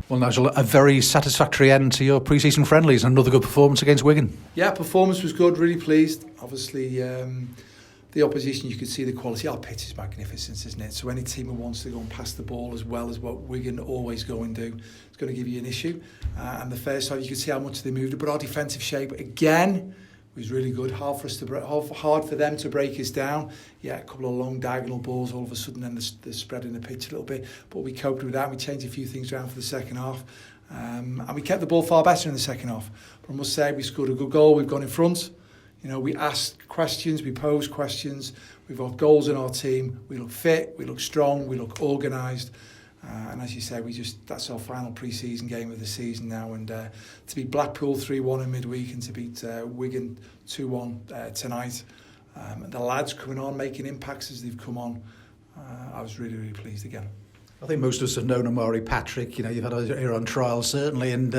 Well, Nigel, a very satisfactory end to your pre-season friendlies and another good performance against Wigan. Yeah, performance was good, really pleased. Obviously, the opposition, you could see the quality. Our pitch is magnificent, isn't it? So any team who wants to go and pass the ball as well as what Wigan always go and do, it's going to give you an issue. And the first half, you could see how much they moved. But our defensive shape, again, was really good. Hard for them to break us down. Yeah, a couple of long diagonal balls all of a sudden, then they're spreading the pitch a little bit. But we coped with that. We changed a few things around for the second half. And we kept the ball far better in the second half. But I must say, we scored a good goal. We've gone in front. You know, we asked questions, we posed questions. We've got goals in our team. We look fit, we look strong, we look organised. And as you say, that's our final pre-season game of the season now. And to beat Blackpool 3-1 in midweek and to beat Wigan 2-1 tonight. The lads coming on, making impacts as they've come on. I was really, really pleased again. I think most of us have known 𝗦𝗧𝗔𝗬𝗢. You know, you've had us here on trial, certainly, and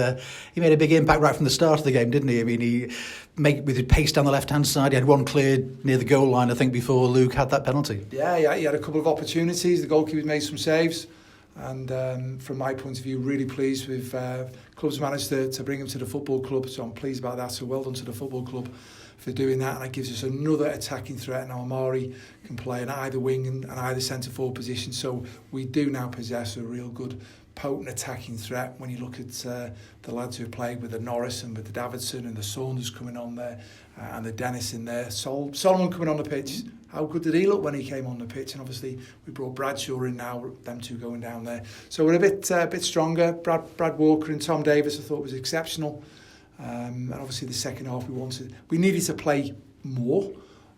he made a big impact right from the start of the game, didn't he? I mean, with his pace down the left-hand side, he had one cleared near the goal line, I think, before Luke had that penalty. Yeah, he had a couple of opportunities. The goalkeeper made some saves. And from my point of view, really pleased with clubs managed to bring him to the football club, so I'm pleased about that. So well done to the football club for doing that, and it gives us another attacking threat. Now Amari can play in either wing and either centre forward position, so we do now possess a real good potent attacking threat. When you look at the lads who played with the Norris and with the Davidson and the Saunders coming on there and the Dennis in there, Solomon coming on the pitch, how good did he look when he came on the pitch? And obviously we brought Bradshaw in now, them two going down there, so we're a bit stronger. Brad Walker and Tom Davis I thought was exceptional. And obviously the second half we needed to play more,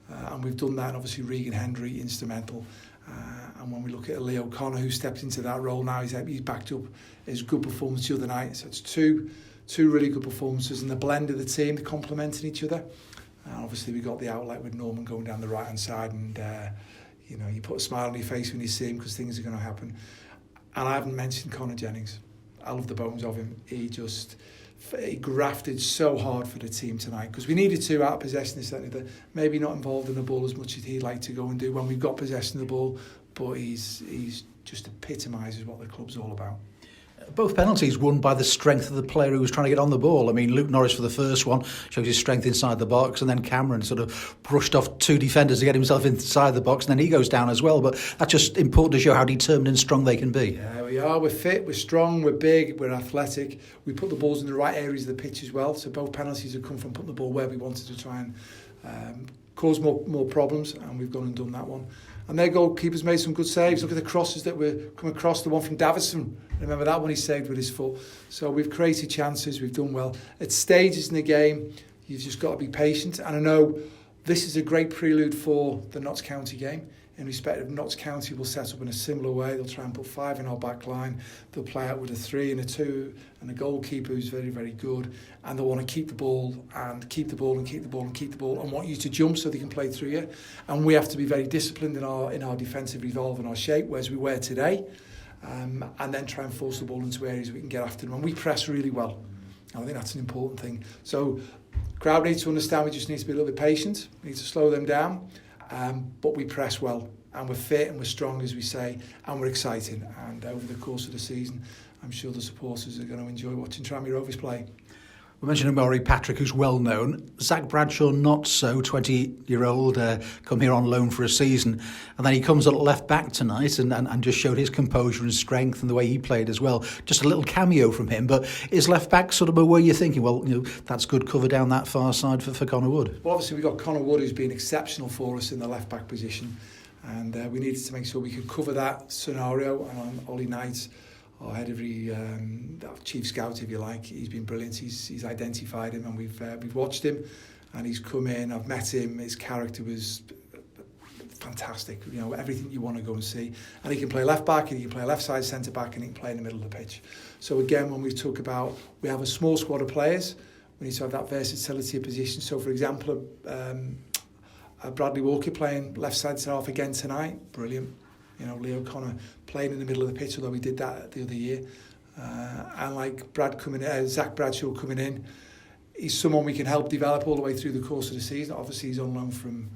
and we've done that. And obviously Regan Hendry instrumental, and when we look at 𝗬𝗢𝗏𝗧𝗘𝗏 who stepped into that role now, he's backed up his good performance the other night. So it's two really good performances, and the blend of the team, they're complementing each other. And obviously we got the outlet with Norman going down the right hand side, and you know, you put a smile on your face when you see him because things are going to happen. And I haven't mentioned Connor Jennings. I love the bones of him. He grafted so hard for the team tonight because we needed to out of possession this, maybe not involved in the ball as much as he'd like to go and do when we've got possession of the ball, but he's just epitomises what the club's all about. Both penalties won by the strength of the player who was trying to get on the ball. I mean, Luke Norris for the first one shows his strength inside the box, and then Cameron sort of brushed off two defenders to get himself inside the box, and then he goes down as well. But that's just important to show how determined and strong they can be. Yeah, we are. We're fit, we're strong, we're big, we're athletic. We put the balls in the right areas of the pitch as well. So both penalties have come from putting the ball where we wanted to try and cause more problems, and we've gone and done that one. And their goalkeepers made some good saves. Look at the crosses that were come across, the one from Davidson. Remember that one he saved with his foot. So we've created chances, we've done well. At stages in the game, you've just got to be patient. And I know this is a great prelude for the Notts County game. In respect of Notts County will set up in a similar way. They'll try and put 5 in our back line. They'll play out with a 3 and a 2 and a goalkeeper who's very, very good. And they'll want to keep the ball and keep the ball and keep the ball and keep the ball and want you to jump so they can play through you. And we have to be very disciplined in our defensive revolve and our shape, whereas we were today. And then try and force the ball into areas we can get after them. And we press really well. And I think that's an important thing. So crowd needs to understand we just need to be a little bit patient. We need to slow them down. But we press well, and we're fit and we're strong, as we say, and we're exciting. And over the course of the season, I'm sure the supporters are going to enjoy watching Tranmere Rovers play. We mentioned 𝗬𝗢𝗏𝗏𝗥, who's well known. Zach Bradshaw, not so, 20-year-old, come here on loan for a season. And then he comes at left back tonight and just showed his composure and strength and the way he played as well. Just a little cameo from him. But is left back sort of where you're thinking, well, you know, that's good cover down that far side for Connor Wood? Well, obviously we've got Connor Wood, who's been exceptional for us in the left back position. And we needed to make sure we could cover that scenario. And on Ollie Knight, our head of chief scout, if you like, he's been brilliant. He's identified him, and we've watched him, and he's come in. I've met him. His character was fantastic. You know, everything you want to go and see. And he can play left back, and he can play left side centre back, and he can play in the middle of the pitch. So again, when we talk about we have a small squad of players, we need to have that versatility of position. So for example, Bradley Walker playing left side half again tonight, brilliant. You know, Leo Connor playing in the middle of the pitch, although we did that the other year. And like Zach Bradshaw coming in, he's someone we can help develop all the way through the course of the season. Obviously, he's on loan from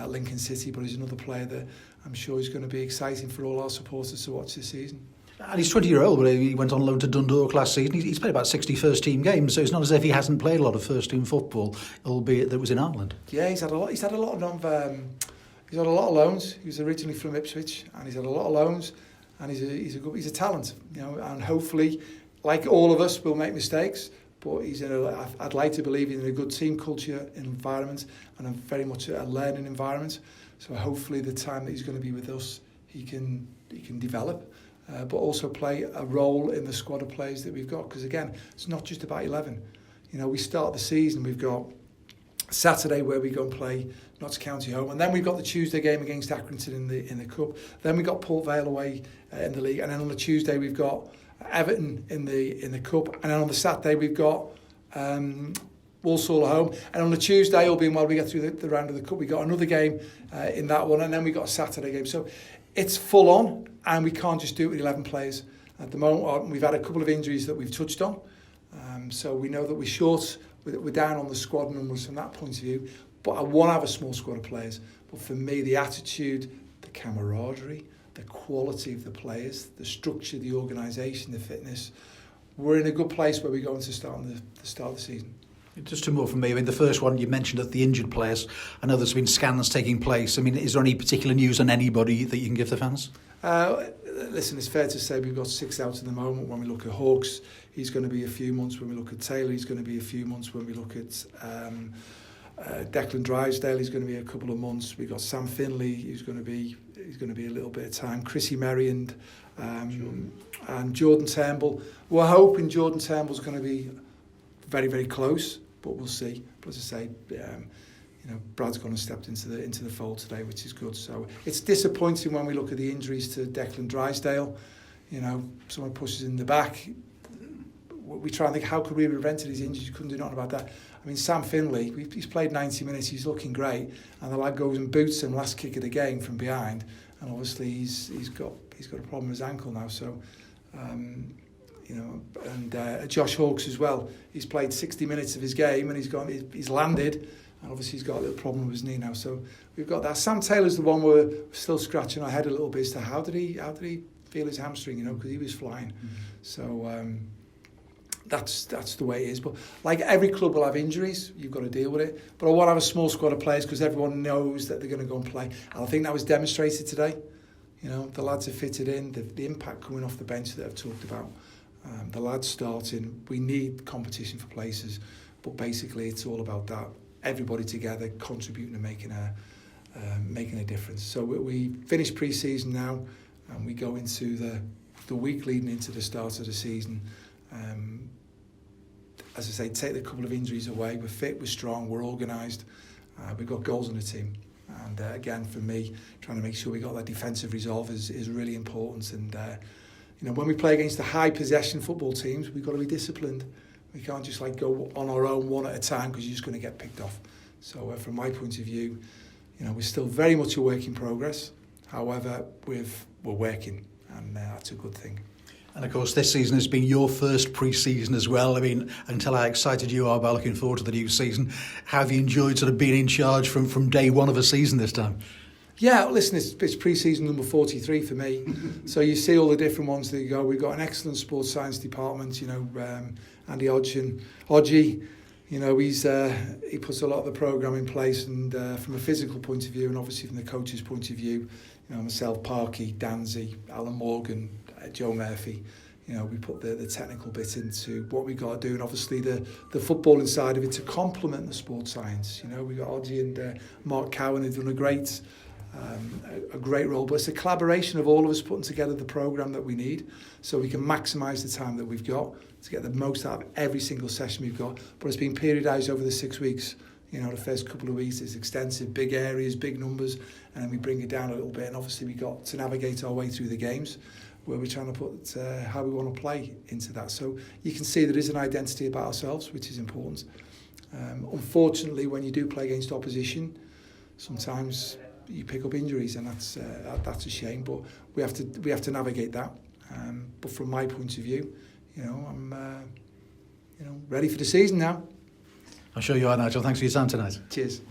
Lincoln City, but he's another player that I'm sure is going to be exciting for all our supporters to watch this season. And he's 20-year-old, but he went on loan to Dundalk last season. He's played about 60 first-team games, so it's not as if he hasn't played a lot of first-team football, albeit that it was in Ireland. Yeah, he's had a lot of loans. He was originally from Ipswich, and he's had a lot of loans, and he's a talent, you know. And hopefully, like all of us, we'll make mistakes, but I'd like to believe he's in a good team culture environment, and very much a learning environment. So hopefully, the time that he's going to be with us, he can develop. But also play a role in the squad of players that we've got. Because again, it's not just about 11. You know, we start the season, we've got Saturday where we go and play Notts County home, and then we've got the Tuesday game against Accrington in the cup. Then we've got Port Vale away in the league, and then on the Tuesday we've got Everton in the cup, and then on the Saturday we've got Walsall at home, and on the Tuesday, all being well, we get through the round of the cup. We got another game in that one, and then we got a Saturday game. So it's full on, and we can't just do it with 11 players. At the moment, we've had a couple of injuries that we've touched on, so we know that we're short, we're down on the squad numbers from that point of view, but I want to have a small squad of players. But for me, the attitude, the camaraderie, the quality of the players, the structure, the organisation, the fitness, we're in a good place where we're going to start on the start of the season. Just two more from me. I mean, the first one you mentioned at the injured players. I know there's been scans taking place. I mean, is there any particular news on anybody that you can give the fans? Listen, it's fair to say we've got 6 out at the moment. When we look at Hawks, he's going to be a few months. When we look at Taylor, he's going to be a few months. When we look at Declan Drysdale, he's going to be a couple of months. We've got Sam Finley, he's going to be a little bit of time. Chrissy Merriand and Jordan Turnbull. We're hoping Jordan Turnbull's going to be very, very close, but we'll see. But as I say, Brad's gone and stepped into the fold today, which is good. So it's disappointing when we look at the injuries to Declan Drysdale. You know, someone pushes in the back. We try and think, how could we have prevented his injuries? You couldn't do nothing about that. I mean, Sam Finley, he's played 90 minutes, he's looking great, and the lad goes and boots him last kick of the game from behind, and obviously he's got a problem with his ankle now. So. And Josh Hawks as well. He's played 60 minutes of his game and he's landed, and obviously he's got a little problem with his knee now. So we've got that. Sam Taylor's the one we're still scratching our head a little bit as to how did he feel his hamstring? You know, because he was flying. Mm-hmm. So that's the way it is. But like every club will have injuries, you've got to deal with it. But I want to have a small squad of players because everyone knows that they're going to go and play. And I think that was demonstrated today. You know, the lads have fitted in. The impact coming off the bench that I've talked about. The lads starting, we need competition for places, but basically it's all about that. Everybody together contributing and making a difference. So we finish pre-season now, and we go into the week leading into the start of the season. As I say, take the couple of injuries away. We're fit, we're strong, we're organised. We've got goals in the team. And again, for me, trying to make sure we got that defensive resolve is really important. And when we play against the high possession football teams, we've got to be disciplined. We can't just go on our own one at a time because you're just going to get picked off. So from my point of view, we're still very much a work in progress. However, we're working, and that's a good thing. And of course, this season has been your first pre-season as well. I mean, until how excited you are about looking forward to the new season, how have you enjoyed sort of being in charge from day one of a season this time? Yeah, listen, it's pre-season number 43 for me. So you see all the different ones that you go. We've got an excellent sports science department, Andy Odgie, he puts a lot of the programme in place, and from a physical point of view, and obviously from the coach's point of view, myself, Parky, Danzy, Alan Morgan, Joe Murphy, we put the technical bit into what we got to do, and obviously the footballing side of it to complement the sports science. We got Odgie and Mark Cowan who've done a great role, but it's a collaboration of all of us putting together the programme that we need so we can maximise the time that we've got to get the most out of every single session we've got. But it's been periodised over the 6 weeks. The first couple of weeks is extensive, big areas, big numbers, and then we bring it down a little bit, and obviously we got to navigate our way through the games where we're trying to put how we want to play into that. So you can see there is an identity about ourselves, which is important. Unfortunately, when you do play against opposition, sometimes you pick up injuries, and that's a shame. But we have to navigate that. But from my point of view, I'm ready for the season now. I'm sure you are, Nigel. Thanks for your time tonight. Cheers.